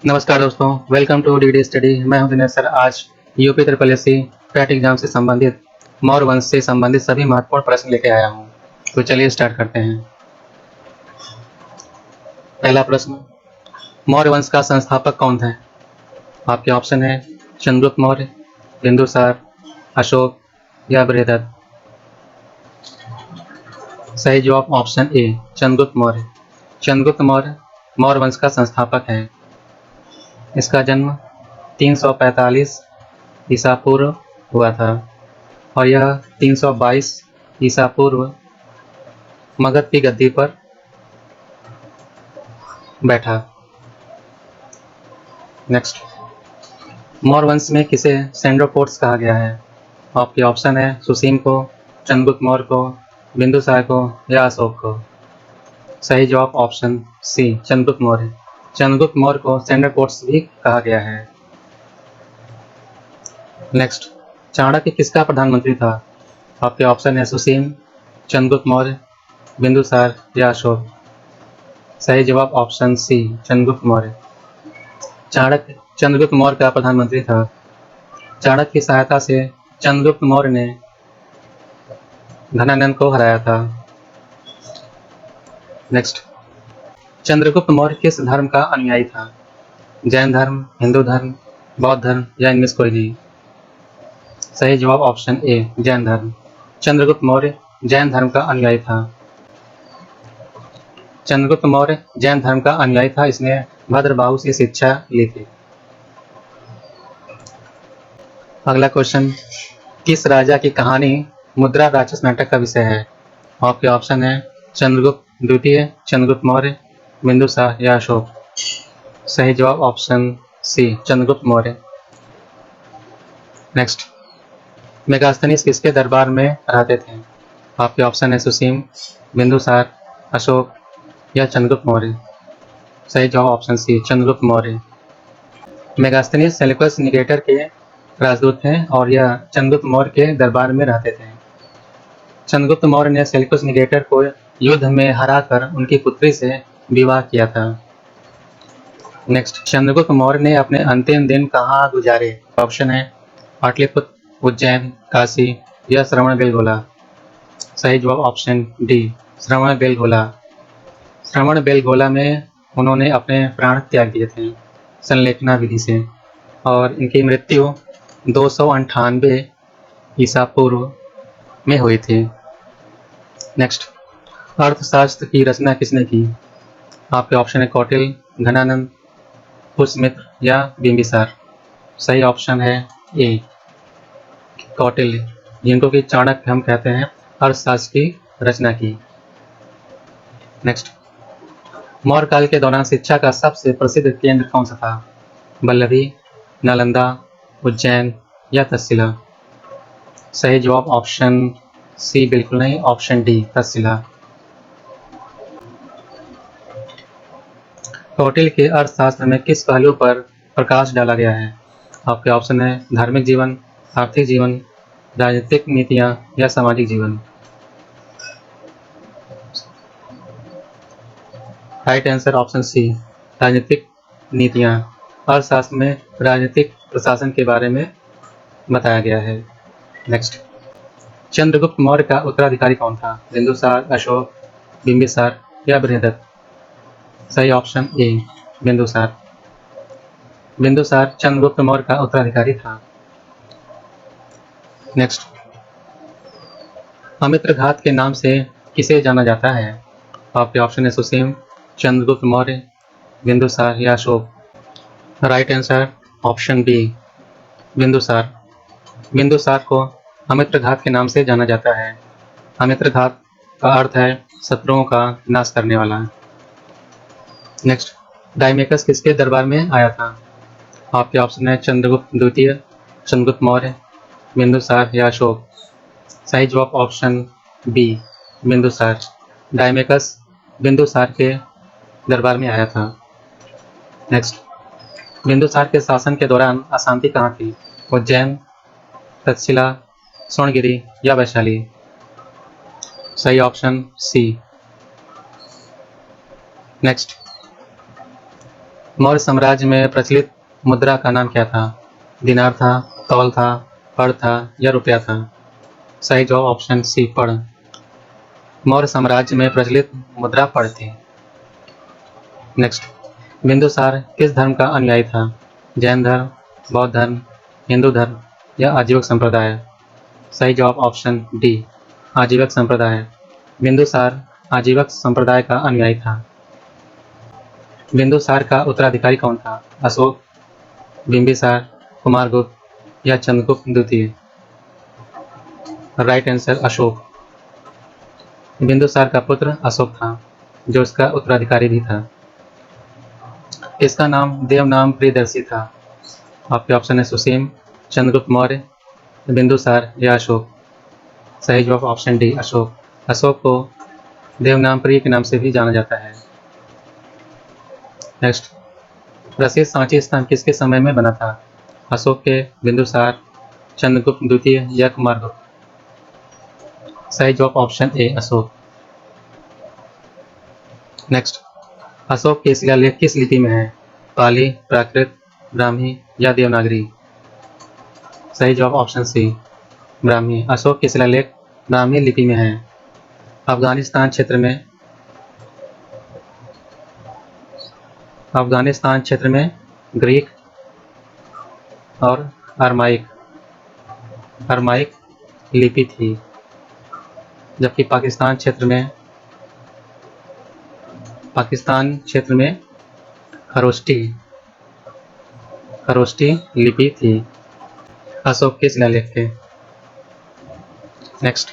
नमस्कार दोस्तों, welcome to DD study. मैं हूं दिनेश सर। आज UP triple S C PET exam से संबंधित मौर्य वंश से संबंधित सभी महत्वपूर्ण प्रश्न लेके आया हूं। तो चलिए स्टार्ट करते हैं। पहला प्रश्न, मौर्य वंश का संस्थापक कौन था? आपके ऑप्शन है चंद्रगुप्त मौर्य, बिंदुसार, अशोक या बृहदत्त। सही जवाब ऑप्शन ए, चंद्रगुप्त मौर्य। चंद्रगुप्त मौर्य मौर्य वंश का संस्थापक है। इसका जन्म 345 ईसा पूर्व हुआ था और यह 322 ईसा पूर्व मगध की गद्दी पर बैठा। नेक्स्ट, मौर्य वंश में किसे सेंड्रोपोड्स कहा गया है? आपके ऑप्शन है सुसीम को, चंद्रगुप्त मौर्य को, बिंदुसार को या अशोक को। सही जवाब ऑप्शन सी, चंद्रगुप्त मौर्य। चंद्रगुप्त मौर्य को सेंड्रोपोड्स भी कहा गया है। नेक्स्ट, चाणक्य किसका प्रधानमंत्री था? आपके ऑप्शन है सुसीम, चंद्रगुप्त मौर्य, बिंदुसार या अशोक। सही जवाब ऑप्शन सी, चंद्रगुप्त मौर्य। चाणक्य चंद्रगुप्त मौर्य का प्रधानमंत्री था। चाणक्य की सहायता से चंद्रगुप्त मौर्य ने धनानंद को हराया था। नेक्स्ट, चंद्रगुप्त मौर्य किस धर्म का अनुयायी था? जैन धर्म, हिंदू धर्म, बौद्ध धर्म या इनमें से कोई नहीं। सही जवाब ऑप्शन ए, जैन धर्म। चंद्रगुप्त मौर्य जैन धर्म का अनुयायी था। चंद्रगुप्त मौर्य जैन धर्म का अनुयायी था। इसने भद्रबाहु से शिक्षा ली थी। अगला क्वेश्चन, किस राजा की कहानी मुद्रा राक्षस नाटक का विषय है? आपके ऑप्शन है चंद्रगुप्त द्वितीय, चंद्रगुप्त मौर्य, बिंदुसार या अशोक। सही जवाब option C, Chandragupta Maurya. Next, Megasthenes किसके दरबार में रहते थे? आपके ऑप्शन है सुसीम, बिंदुसार, अशोक या चंद्रगुप्त मौर्य। सही जवाब option C, Chandragupta Maurya. Megasthenes Seleucus Nicator के राजदूत थे और यह चंद्रगुप्त मौर्य के दरबार में रहते थे। चंद्रगुप्त मौर्य ने सेल्यूकस निकेटर को युद्ध में हराकर उनकी पुत्री से विवाह किया था। नेक्स्ट, चंद्रगुप्त मौर्य ने अपने अंतिम दिन कहाँ गुजारे? ऑप्शन है पाटलिपुत्र, उज्जैन, काशी या श्रवणबेलगोला। सही जवाब ऑप्शन डी, श्रवणबेलगोला। श्रवणबेलगोला में उन्होंने अपने प्राण त्याग दिए थे संलेखना विधि से और इनकी मृत्यु 298 ईसा पूर्व में हुई थी। नेक्स्ट, अर्थशास्त्र की रचना किसने की? आपके ऑप्शन है कौटिल्य, घनानंद, पुष्यमित्र या बिंबिसार। सही ऑप्शन है ए, कौटिल्य, जिनको कि चाणक्य हम कहते हैं, अर्थशास्त्र की रचना की। नेक्स्ट, मौर्य काल के दौरान शिक्षा का सबसे प्रसिद्ध केंद्र कौन सा था? वल्लभी, नालंदा, उज्जैन या तक्षशिला। सही जवाब ऑप्शन सी बिल्कुल नहीं, ऑप्शन डी, तक्षशिला। कौटिल्य के अर्थशास्त्र में किस पहलू पर प्रकाश डाला गया है? आपके ऑप्शन है धार्मिक जीवन, आर्थिक जीवन, राजनीतिक नीतियां या सामाजिक जीवन। राइट आंसर ऑप्शन सी, राजनीतिक नीतियां। अर्थशास्त्र में राजनीतिक प्रशासन के बारे में बताया गया है। नेक्स्ट, चंद्रगुप्त मौर्य का उत्तराधिकारी कौन था? बिंदुसार, अशोक, बिंबिसार या बृहदत्त। सही ऑप्शन ए, बिंदुसार। बिंदुसार चंद्रगुप्त मौर्य का उत्तराधिकारी था। नेक्स्ट, अमित्रघात के नाम से किसे जाना जाता है? आपके ऑप्शन है सुसीम, चंद्रगुप्त मौर्य, बिंदुसार या Ashok. Right answer option B, Bindusara. Bindusara को अमित्रघात के नाम से जाना जाता है। अमित्रघात का अर्थ है शत्रुओं का नाश करने वाला। नेक्स्ट, डायमेकस किसके दरबार में आया था? आपके ऑप्शन है चंद्रगुप्त द्वितीय, चंद्रगुप्त मौर्य, बिंदुसार या अशोक। सही जवाब ऑप्शन बी, बिंदुसार। डायमेकस बिंदुसार के दरबार में आया था। नेक्स्ट, बिंदुसार के शासन के दौरान अशांति कहाँ थी? उज्जैन, तक्षशिला, स्वर्णगिरी या वैशाली। सही ऑप्शन सी। नेक्स्ट, मौर्य साम्राज्य में प्रचलित मुद्रा का नाम क्या था? दिनार था, तौल था, पड़ था या रुपया था? सही जवाब ऑप्शन सी पड़। मौर्य साम्राज्य में प्रचलित मुद्रा पड़ थी। नेक्स्ट, बिंदुसार किस धर्म का अनुयायी था? जैन धर्म, बौद्ध धर्म, हिंदू धर्म या आजीवक संप्रदाय? सही जवाब ऑप्शन डी, आजीवक संप्रदाय। बिंदुसार आजीवक संप्रदाय का अनुयायी था। बिंदुसार का उत्तराधिकारी कौन था? अशोक, बिंबिसार, कुमारगुप्त या चंद्रगुप्त द्वितीय? Right answer Ashok. बिंदुसार का पुत्र अशोक था, जो उसका उत्तराधिकारी भी था। इसका नाम देवनाम प्रियदर्शी था। आपके ऑप्शन है सुसीम, चंद्रगुप्त मौर्य, बिंदुसार या अशोक। सही जवाब ऑप्शन डी अशोक। अशोक को देवनाम प्रिय के नाम से भी जाना जाता है। नेक्स्ट, प्रसिद्ध सांची स्तंभ किसके समय में बना था? अशोक के, बिंदुसार, चंद्रगुप्त द्वितीय या कुमारगुप्त? सही जवाब option A Ashok. Next, Ashok के शिलालेख किस लिपि में है? पाली, प्राकृत, ब्राह्मी या देवनागरी? सही जवाब ऑप्शन सी ब्राह्मी। अशोक के शिलालेख ब्राह्मी लिपि में है। अफगानिस्तान क्षेत्र में ग्रीक और अरमाइक लिपि थी, जबकि पाकिस्तान क्षेत्र में खरोष्टी लिपि थी अशोक के शिलालेख के। नेक्स्ट,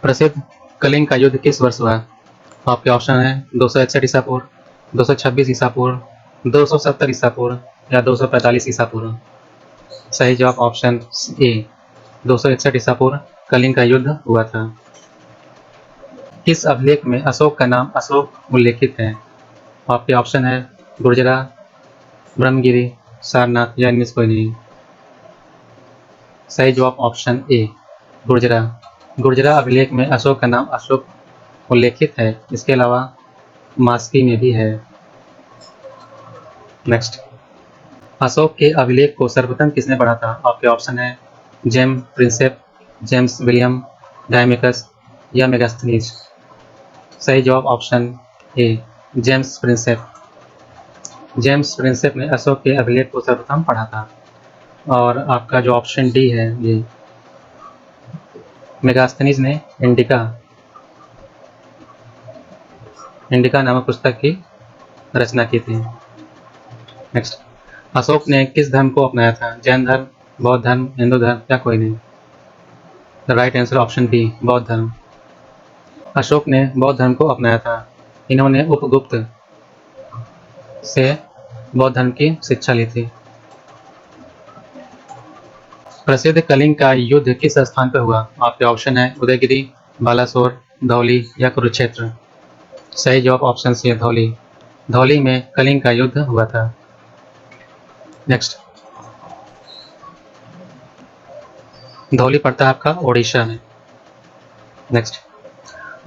प्रसिद्ध कलिंग का युद्ध किस वर्ष हुआ? आपके ऑप्शन है 261 ईसा पूर्व, 226 ईसा पूर्व, 270 ईसा पूर्व या 245 ईसा पूर्व? सही जवाब ऑप्शन ए 261 ईसा पूर्व कलिंग का युद्ध हुआ था। किस अभिलेख में अशोक का नाम अशोक उल्लेखित है? आपके ऑप्शन है गुर्जरा, ब्रह्मगिरी, सारनाथ या इनमें से कोई नहीं? सही जवाब ऑप्शन ए गुर्जरा। गुर्जरा अभिलेख में अशोक का नाम अशोक उल्लेखित है। इसके अलावा मास्की में भी है। नेक्स्ट, अशोक के अभिलेख को सर्वप्रथम किसने पढ़ा था? आपके ऑप्शन है जेम्स प्रिंसेप, जेम्स विलियम, डायमेकस या मेगास्थनीज? सही जवाब option A James Prinsep. James Prinsep ने अशोक के अभिलेख को सर्वप्रथम पढ़ा था। और आपका जो ऑप्शन डी है, ये मेगास्थनीज ने इंडिका नामक पुस्तक की रचना की थी। नेक्स्ट, अशोक ने किस धर्म को अपनाया था? जैन धर्म, बौद्ध धर्म, हिंदू धर्म या कोई नहीं? The right answer option B बौद्ध धर्म। अशोक ने बौद्ध धर्म को अपनाया था। इन्होंने उपगुप्त से बौद्ध धर्म की शिक्षा ली थी। प्रसिद्ध कलिंग का युद्ध किस स्थान पर हुआ? आपके ऑप्शन है उदयगिरी, बालासोर, धौली या कुरुक्षेत्र? सही जवाब ऑप्शन सी है धौली। धौली में कलिंग का युद्ध हुआ था। नेक्स्ट, धौली पड़ता है आपका ओडिशा में। नेक्स्ट,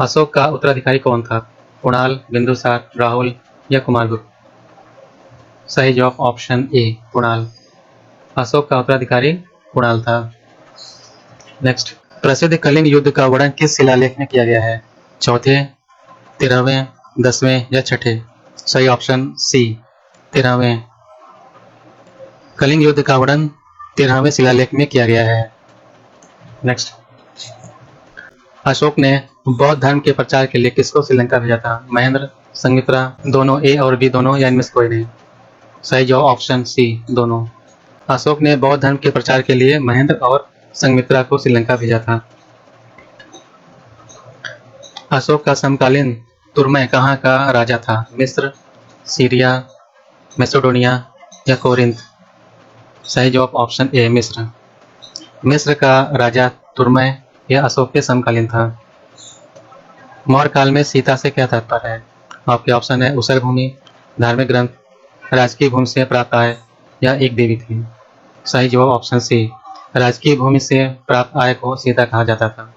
अशोक का उत्तराधिकारी कौन था? कुणाल, बिंदुसार, राहुल या कुमारगुप्त? सही जवाब ऑप्शन ए कुणाल। अशोक का उत्तराधिकारी कुणाल था। नेक्स्ट, प्रसिद्ध कलिंग युद्ध का वर्णन किस शिलालेख में किया गया है? चौथे, 13वें, 10वें या छठे? सही ऑप्शन सी 13वें। कलिंग युद्ध का वर्णन 13वें शिलालेख में किया गया है। नेक्स्ट, अशोक ने बौद्ध धर्म के प्रचार के लिए किसको श्रीलंका भेजा था? महेंद्र, संघमित्रा, दोनों ए और बी दोनों या इनमें से कोई नहीं? सही जवाब ऑप्शन सी दोनों। अशोक ने बौद्ध धर्म के प्रचार के लिए महेंद्र और संघमित्रा को श्रीलंका भेजा था। अशोक का समकालीन तुर्मै कहाँ का राजा था? मिस्र, सीरिया, मैसेडोनिया या कोरिंथ? सही जवाब ऑप्शन ए मिस्र। मिस्र का राजा तुर्मै यह अशोक के समकालीन था। मौर्य काल में सीता से क्या तात्पर्य है? आपके ऑप्शन है उसर भूमि, धार्मिक ग्रंथ, राजकीय भूमि से प्राप्त आय या एक देवी थी? सही जवाब ऑप्शन सी राजकीय भूमि से प्राप्त आय को सीता कहा जाता था।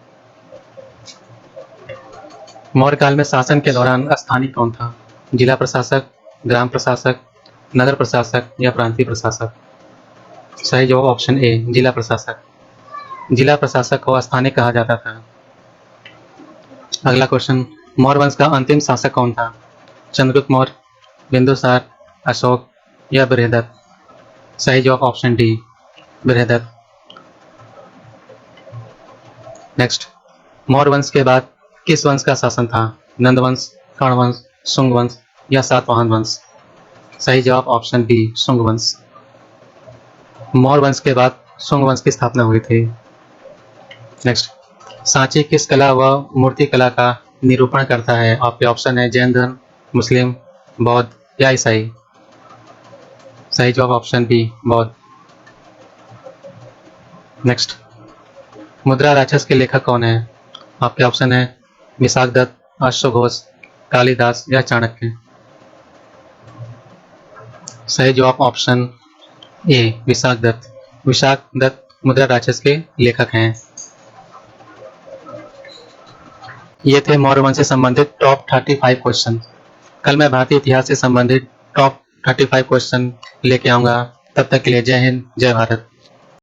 मौर्य काल में शासन के दौरान स्थानीय कौन था? जिला प्रशासक, ग्राम प्रशासक, नगर प्रशासक या प्रांतीय प्रशासक? सही जवाब ऑप्शन ए, जिला प्रशासक। जिला प्रशासक को स्थानीय कहा जाता था। अगला क्वेश्चन, मौर्य वंश का अंतिम शासक कौन था? चंद्रगुप्त मौर्य, बिंदुसार, अशोक या बृहदत्त? सही जवाब option D, Brihadatta. Next, Maurya वंश के बाद किस वंश का शासन था? नंद वंश, कर्ण वंश, शुंग वंश या सातवाहन वंश? सही जवाब ऑप्शन बी, शुंग वंश। मौर्य वंश के बाद शुंग वंश की स्थापना हुई थी। नेक्स्ट, सांची किस कला व मूर्ति कला का निरूपण करता है? आपके ऑप्शन है जैन धर्म, मुस्लिम, बौद्ध या ईसाई? सही जवाब ऑप्शन बी, बौद्ध। नेक्स्ट, मुद्रा राक्षस के लेखक कौन है? आपके ऑप्शन है विशाखदत्त, अश्वघोष, कालिदास या चाणक्य? सही जवाब ऑप्शन ए, विशाखदत्त। विशाखदत्त मुद्रा राक्षस के लेखक हैं। ये थे मौर्य वंश से संबंधित टॉप 35 क्वेश्चन। कल मैं भारतीय इतिहास से संबंधित टॉप 35 क्वेश्चन लेके आऊंगा। तब तक के लिए जय हिंद, जय भारत।